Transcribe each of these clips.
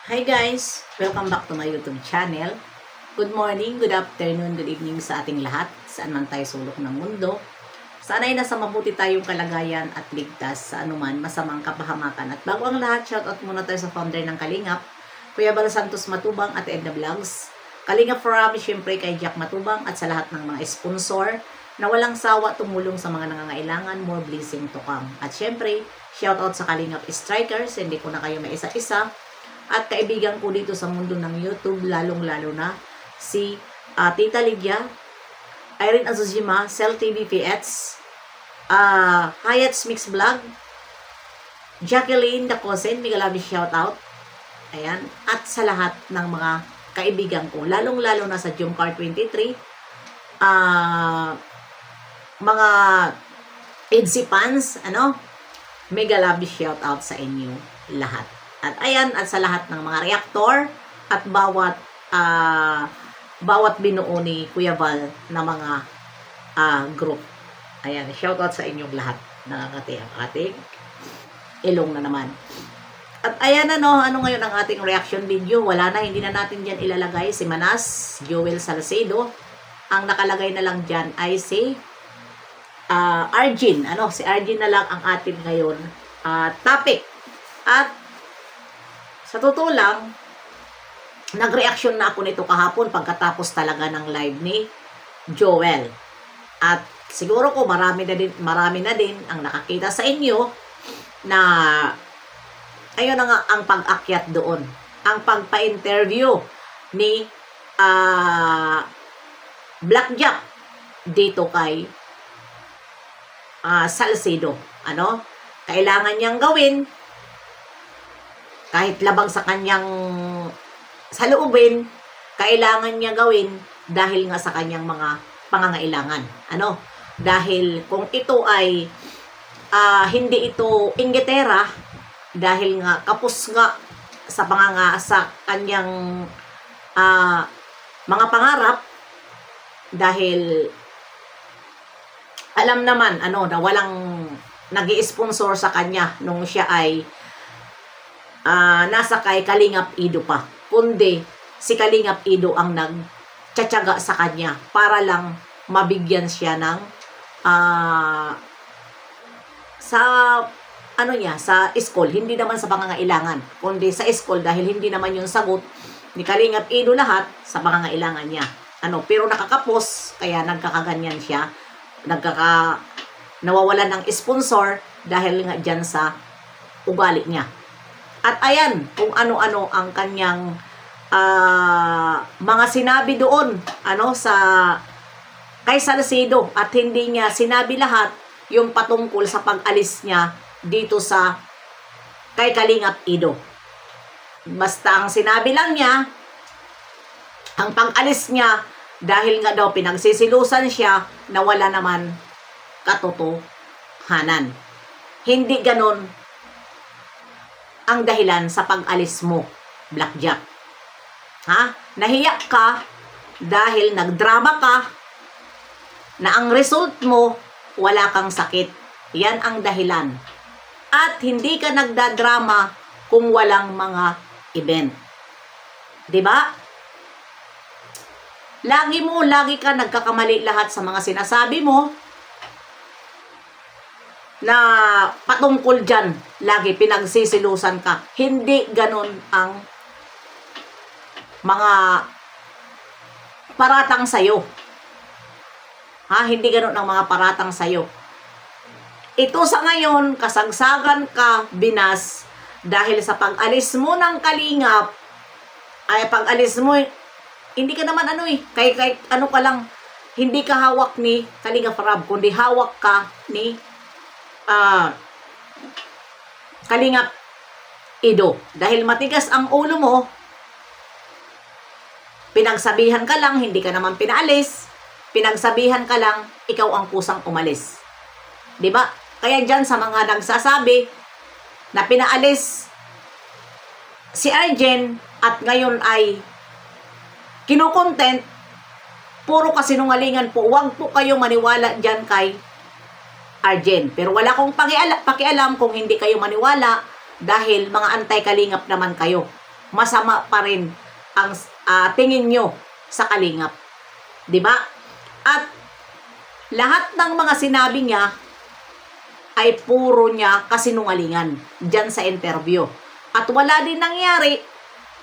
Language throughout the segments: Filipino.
Hi guys! Welcome back to my YouTube channel. Good morning, good afternoon, good evening sa ating lahat, saan man tayo sulok ng mundo. Sana'y nasa mabuti tayong kalagayan at ligtas sa anuman masamang kapahamakan. At bago ang lahat, shoutout muna tayo sa founder ng Kalingap, Kuya Bal Santos Matubang at Edna Vlogs. Kalingap Forum, syempre kay Jack Matubang at sa lahat ng mga sponsor na walang sawa tumulong sa mga nangangailangan, more blessing to come. At syempre, shoutout sa Kalingap Strikers, hindi ko na kayo may isa-isa. At kaibigan ko dito sa mundo ng YouTube, lalong-lalo na si Tita Lydia, Irene Azuzima, Cell TV PX, Hayat's Mix Vlog, Jacqueline Dacosen, mega love shoutout. Ayan. At sa lahat ng mga kaibigan ko, lalong-lalo na sa Jumcar 23, mga EDC fans, mega love shoutout sa inyo lahat. At ayan, at sa lahat ng mga reactor at bawat binuo ni Kuya Val na mga group. Ayan, shoutout sa inyong lahat. Nakakati ang ating ilong na naman. At ayan ano ngayon ang ating reaction video. Wala na, hindi na natin dyan ilalagay si Manas, Joel Salcedo. Ang nakalagay na lang dyan ay si Arjin. Si Arjin na lang ang ating ngayon topic. At sa totoo lang, nag-reaction na ako nito kahapon pagkatapos talaga ng live ni Joel. At siguro ko marami na din ang nakakita sa inyo na ayun na nga ang pag-akyat doon. Ang pagpa-interview ni Blackjack dito kay Salcedo. Kailangan niyang gawin kahit labang sa kanyang saloobin, kailangan niya gawin dahil nga sa kanyang mga pangangailangan. Dahil kung ito ay hindi ito inggitera, dahil nga kapos nga sa sa kanyang mga pangarap, dahil alam naman na walang nag-i-sponsor sa kanya nung siya ay nasa kay Kalingap Ido pa, kundi si Kalingap Ido ang nagtsatsaga sa kanya para lang mabigyan siya ng sa school, hindi naman sa pangangailangan, kundi sa school dahil hindi naman yung sagot ni Kalingap Ido lahat sa pangangailangan niya. Pero nakakapos, kaya nagkakaganyan siya, nawawalan ng sponsor dahil nga dyan sa ugali niya. At ayan, kung ano-ano ang kanyang mga sinabi doon kay Salcedo, at hindi niya sinabi lahat yung patungkol sa pag-alis niya dito sa kay Kalingap Ido. Basta ang sinabi lang niya, ang pag-alis niya dahil nga daw pinagsisilusan siya na wala naman katotohanan. Hindi ganon ang dahilan sa pag-alis mo, Blackjack. Nahiya ka dahil nagdrama ka na ang result mo, wala kang sakit. Yan ang dahilan. At hindi ka nagdadrama kung walang mga event. Diba? Lagi ka nagkakamali lahat sa mga sinasabi mo na patungkol dyan, lagi pinagsisilusan ka. Hindi ganon ang mga paratang sa'yo. Hindi ganon ang mga paratang sa'yo. Ito sa ngayon, kasagsagan ka, binas, dahil sa pag-alis mo ng Kalingap, ay pag-alis mo, hindi ka naman kahit ka lang, hindi ka hawak ni Kalingap Rab, kundi hawak ka ni Kalingap Ido. Dahil matigas ang ulo mo, pinagsabihan ka lang, hindi ka naman pinaalis, pinagsabihan ka lang, ikaw ang kusang umalis. Diba? Kaya dyan sa mga nagsasabi na pinaalis si Arjen at ngayon ay kinukontent, puro kasinungalingan po. Huwag po kayo maniwala dyan kay Arjen. Pero wala akong pakialam kung hindi kayo maniwala dahil mga anti-kalingap naman kayo. masama pa rin ang tingin nyo sa Kalingap. 'Di ba? At lahat ng mga sinabi niya ay puro niya kasinungalingan dyan sa interview. At wala din nangyari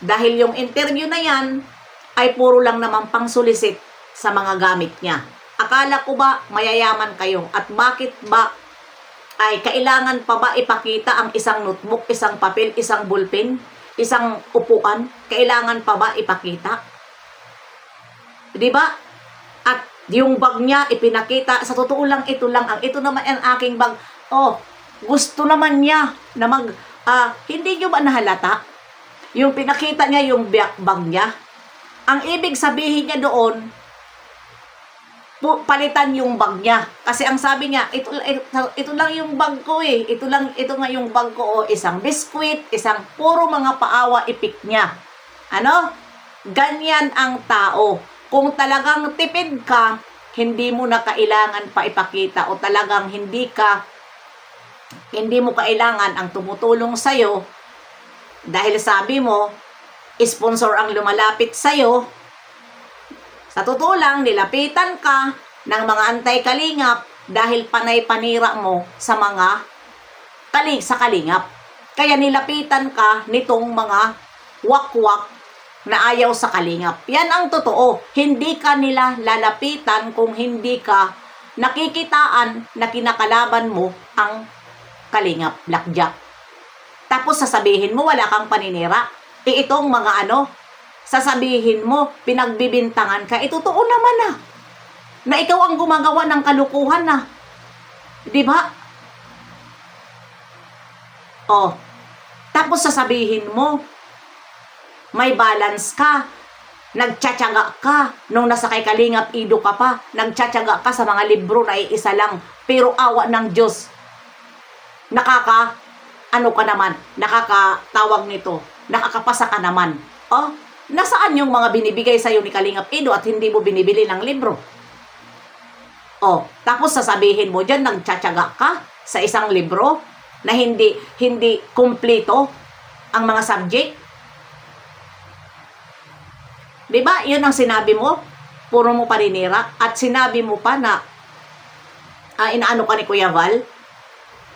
dahil yung interview na yan ay puro lang naman pang-solicit sa mga gamit niya. Akala ko ba mayayaman kayo? At bakit ba ay kailangan pa ba ipakita ang isang notebook, isang papel, isang ballpen, isang upuan? Kailangan pa ba ipakita? Di ba? At yung bag niya ipinakita, sa totoo lang ito lang, ito naman ang aking bag. Oh, gusto naman niya na hindi nyo ba nahalata? Yung pinakita niya yung bag niya. Ang ibig sabihin niya doon, palitan yung bag niya. Kasi ang sabi niya, ito lang yung bag ko eh. Ito nga yung bag ko. Oh, isang biskwit, isang puro mga paawa ipik niya. Ano? Ganyan ang tao. Kung talagang tipid ka, hindi mo na kailangan pa ipakita o talagang hindi mo kailangan ang tumutulong sa'yo dahil sabi mo, sponsor ang lumalapit sa'yo. Sa totoo lang, nilapitan ka ng mga anti-kalingap dahil panay-panira mo sa kalingap. Kaya nilapitan ka nitong mga wakwak na ayaw sa kalingap. Yan ang totoo. Hindi ka nila lalapitan kung hindi ka nakikitaan na kinakalaban mo ang kalingap, blackjack. Tapos sasabihin mo wala kang paninira. Itong mga sasabihin mo pinagbibintangan ka. Totoo naman na ikaw ang gumagawa ng kalukuhan na. 'Di ba? Oh. Tapos sasabihin mo may balance ka. Nagtsatsaga ka nung nasa kay Kalingap Ido ka pa. Nagtsatsaga ka sa mga libro na iisa lang. Pero awa ng Diyos. Nakakatawag nito. Nakakapasa ka naman. Oh, nasaan yung mga binibigay sa'yo ni Kalingap Ido at hindi mo binibili ng libro? Oh, tapos sasabihin mo dyan, nagtsatsaga ka sa isang libro na hindi kumpleto ang mga subject. Diba? Yun ang sinabi mo. Puro mo paninira. At sinabi mo pa na inaano ka ni Kuya Val.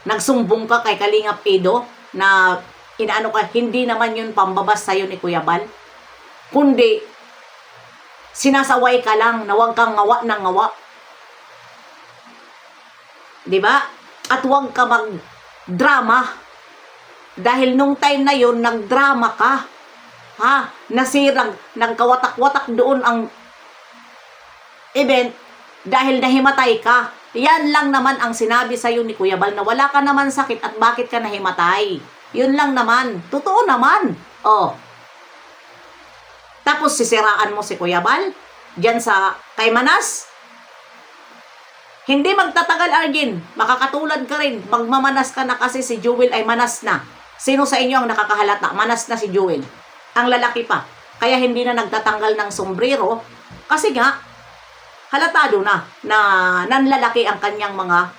Nagsumbong ka kay Kalingap Ido na inaano ka. Hindi naman yun pambabas sa'yo ni Kuya Val. Kundi sinasaway ka lang na huwag kang ngawa ng ngawa. Diba? At huwag ka mag-drama. Dahil nung time na yun, nag-drama ka. Nasirang, nagkawatak-watak doon ang event dahil nahimatay ka. Yan lang naman ang sinabi sa'yo ni Kuya Val na wala ka naman sakit at bakit ka nahimatay. Yun lang naman. Totoo naman. Oh. Tapos sisiraan mo si Kuya Val dyan kay Manas. Hindi magtatagal, Argin. Makakatulad ka rin. Magmamanas ka na kasi si Jewel ay manas na. Sino sa inyo ang nakakahalata? Manas na si Jewel. Ang lalaki pa. Kaya hindi na nagtatanggal ng sombrero. Kasi nga, halatado na nanlalaki ang kanyang mga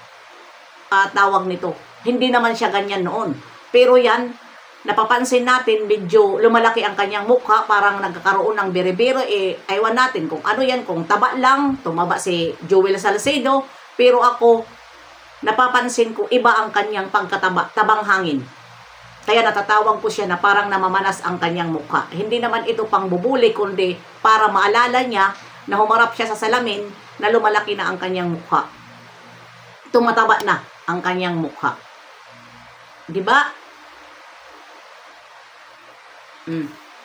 tawag nito. Hindi naman siya ganyan noon. Pero yan, napapansin natin, medyo lumalaki ang kanyang mukha, parang nagkakaroon ng bere-bere. Aywan natin kung ano yan, kung taba lang, tumaba si Jewel Salcedo. Pero ako, napapansin ko, iba ang kanyang pagkataba, tabang hangin. Kaya natatawag ko siya na parang namamanas ang kanyang mukha. Hindi naman ito pang bubuli, kundi para maalala niya na humarap siya sa salamin na lumalaki na ang kanyang mukha. Tumataba na ang kanyang mukha. Diba?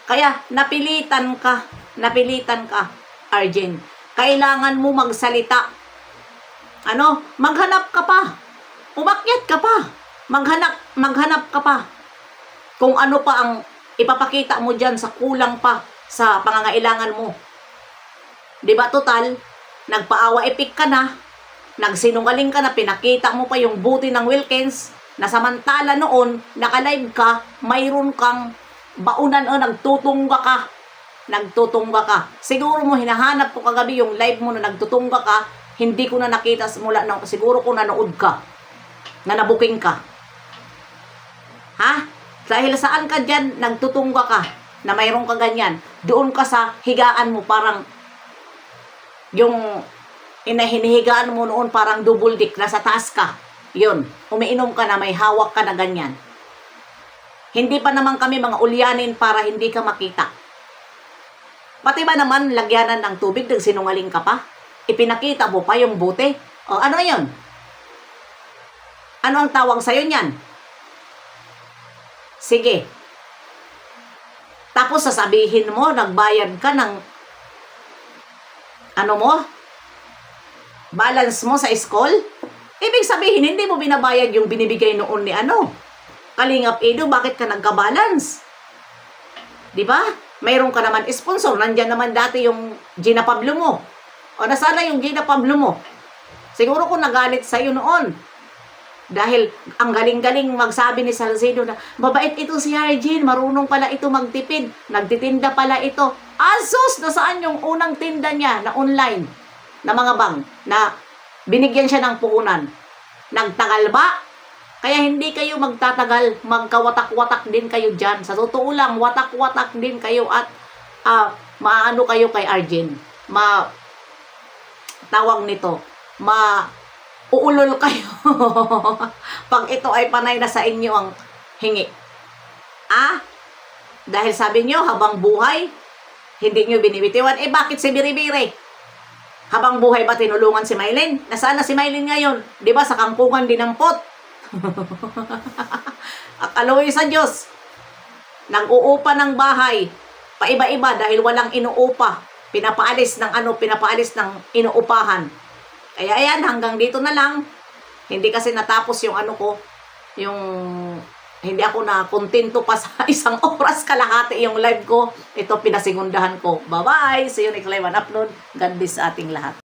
Kaya napilitan ka, Arjen. Kailangan mo magsalita. Maghanap ka pa. Umakyat ka pa. Maghanap ka pa. Kung ano pa ang ipapakita mo dyan sa kulang pa sa pangangailangan mo. Diba total, nagpaawa epik ka na, nagsinungaling ka na, pinakita mo pa yung buti ng Wilkins, na samantala noon, nakalive ka, mayroon kang baunan o nagtutungga ka. Siguro mo hinahanap ko kagabi yung live mo na nagtutungga ka, hindi ko na nakita simula na, siguro kung nanood ka, na nabuking ka. Dahil saan ka dyan, nagtutungga ka. na mayroon ka ganyan, doon ka sa higaan mo, parang yung hinihigaan mo noon parang double dick, nasa taas ka. Yun, umiinom ka na, may hawak ka na ganyan. Hindi pa naman kami mga ulyanin para hindi ka makita. Pati ba naman lagyanan ng tubig, nagsinungaling ka pa? Ipinakita mo pa yung bote? O ano yun? Ano ang tawag sa'yo niyan? Sige. Tapos sasabihin mo, nagbayad ka ng ano mo? Balance mo sa school? Ibig sabihin, hindi mo binabayad yung binibigay noon ni Kalingap Edu, bakit ka nagka-balance? Di ba? Mayroon ka naman sponsor. Nandyan naman dati yung Gina Pablo mo. O nasana yung Gina Pablo mo? Siguro kung nagalit sa'yo noon. Dahil ang galing-galing magsabi ni Salcedo na, mabait ito si Arjen, marunong pala ito magtipid. Nagtitinda pala ito. Asus! Nasaan yung unang tinda niya na online? Na mga bang? Na binigyan siya ng puhunan. Nagtagal ba? Kaya hindi kayo magtatagal, magkawatak-watak din kayo dyan. Sa totoo lang, watak-watak din kayo at maano kayo kay Arjen. Tawag nito, uulol kayo. Pag ito ay panay na sa inyo ang hingi. Dahil sabi nyo, habang buhay, hindi nyo binibitiwan. Bakit si Biribiri? Habang buhay ba tinulungan si Mylene? Nasaan na si Mylene ngayon? Di ba sa kampungan dinampot? Akaloy sa Diyos, nag-uupa ng bahay, paiba-iba dahil walang inuupa, pinapaalis ng inuupahan. Kaya ayan, hanggang dito na lang. Hindi kasi natapos yung hindi ako na kontento pa sa 1 oras kalahati yung live ko. Ito, pinasigundahan ko. Bye-bye! See you next live and upload. God bless sa ating lahat.